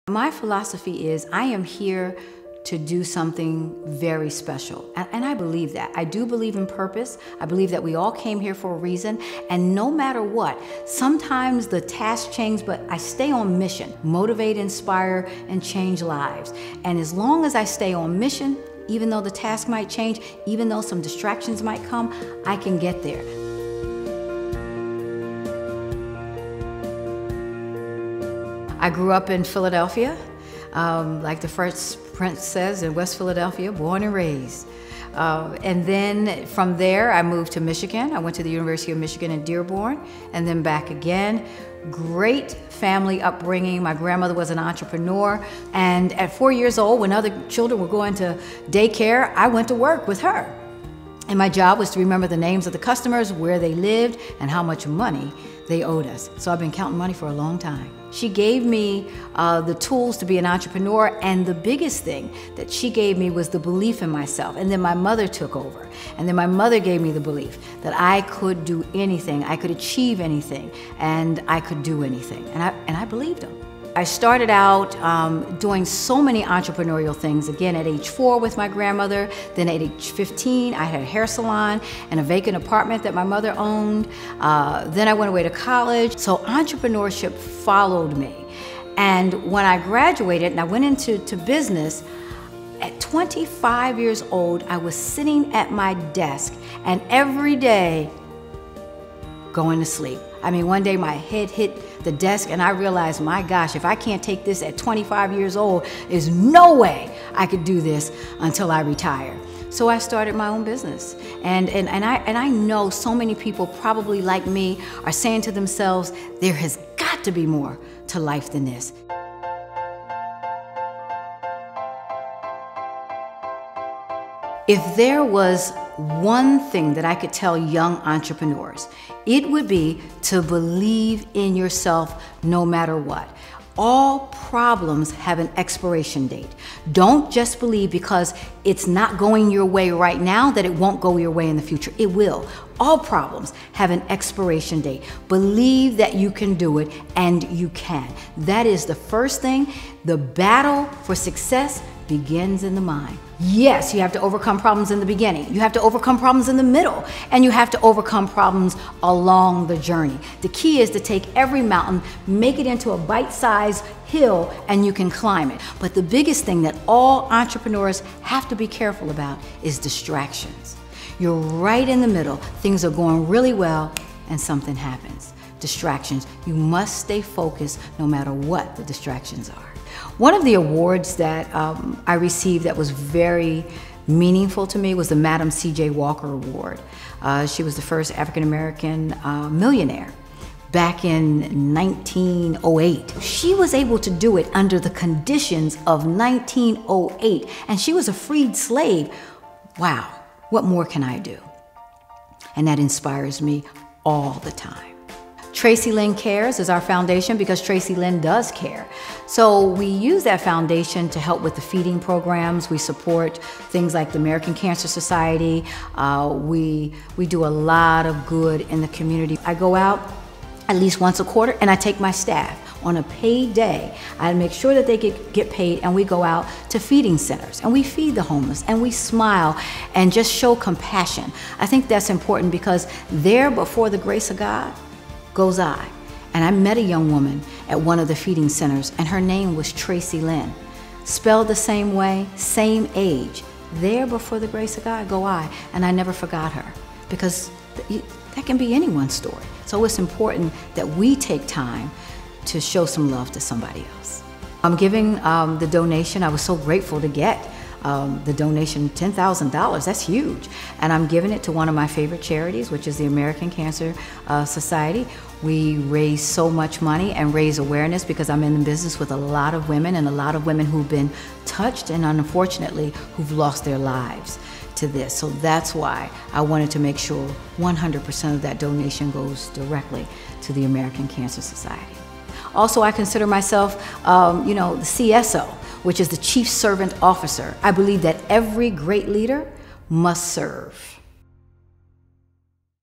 My philosophy is I am here to do something very special. And I believe that. I do believe in purpose. I believe that we all came here for a reason. And no matter what, sometimes the tasks change, but I stay on mission. Motivate, inspire, and change lives. And as long as I stay on mission, even though the task might change, even though some distractions might come, I can get there. I grew up in Philadelphia, like the first Prince says, in West Philadelphia, born and raised. And then from there, I moved to Michigan. I went to the University of Michigan in Dearborn, and then back again. Great family upbringing. My grandmother was an entrepreneur. And at 4 years old, when other children were going to daycare, I went to work with her. And my job was to remember the names of the customers, where they lived, and how much money they owed us. So I've been counting money for a long time. She gave me the tools to be an entrepreneur, and the biggest thing that she gave me was the belief in myself. And then my mother took over. And then my mother gave me the belief that I could do anything, I could achieve anything, and I could do anything. And I believed them. I started out doing so many entrepreneurial things, again at age 4 with my grandmother, then at age 15 I had a hair salon and a vacant apartment that my mother owned. Then I went away to college, so entrepreneurship followed me. And when I graduated and I went into business, at 25 years old, I was sitting at my desk and every day going to sleep. I mean, one day my head hit the desk and I realized, my gosh, if I can't take this at 25 years old, there's no way I could do this until I retire. So I started my own business. And I know so many people probably like me are saying to themselves, there has got to be more to life than this. If there was one thing that I could tell young entrepreneurs, it would be to believe in yourself no matter what. All problems have an expiration date. Don't just believe because it's not going your way right now that it won't go your way in the future. It will. All problems have an expiration date. Believe that you can do it, and you can. That is the first thing. The battle for success begins in the mind. Yes, you have to overcome problems in the beginning. You have to overcome problems in the middle, and you have to overcome problems along the journey. The key is to take every mountain, make it into a bite-sized hill, and you can climb it. But the biggest thing that all entrepreneurs have to be careful about is distractions. You're right in the middle. Things are going really well, and something happens. Distractions. You must stay focused no matter what the distractions are. One of the awards that I received that was very meaningful to me was the Madam C.J. Walker Award. She was the first African-American millionaire back in 1908. She was able to do it under the conditions of 1908, and she was a freed slave. Wow, what more can I do? And that inspires me all the time. Traci Lynn Cares is our foundation because Traci Lynn does care. So we use that foundation to help with the feeding programs. We support things like the American Cancer Society. We do a lot of good in the community. I go out at least once a quarter and I take my staff on a paid day. I make sure that they get paid, and we go out to feeding centers and we feed the homeless and we smile and just show compassion. I think that's important because there before the grace of God goes I. And I met a young woman at one of the feeding centers, and her name was Traci Lynn. Spelled the same way, same age. There before the grace of God go I. And I never forgot her, because that can be anyone's story. So it's important that we take time to show some love to somebody else. I'm giving the donation. I was so grateful to get the donation, $10,000, that's huge. And I'm giving it to one of my favorite charities, which is the American Cancer Society. We raise so much money and raise awareness because I'm in the business with a lot of women, and a lot of women who've been touched and unfortunately who've lost their lives to this. So that's why I wanted to make sure 100% of that donation goes directly to the American Cancer Society. Also, I consider myself, the CSO, which is the Chief Servant Officer. I believe that every great leader must serve.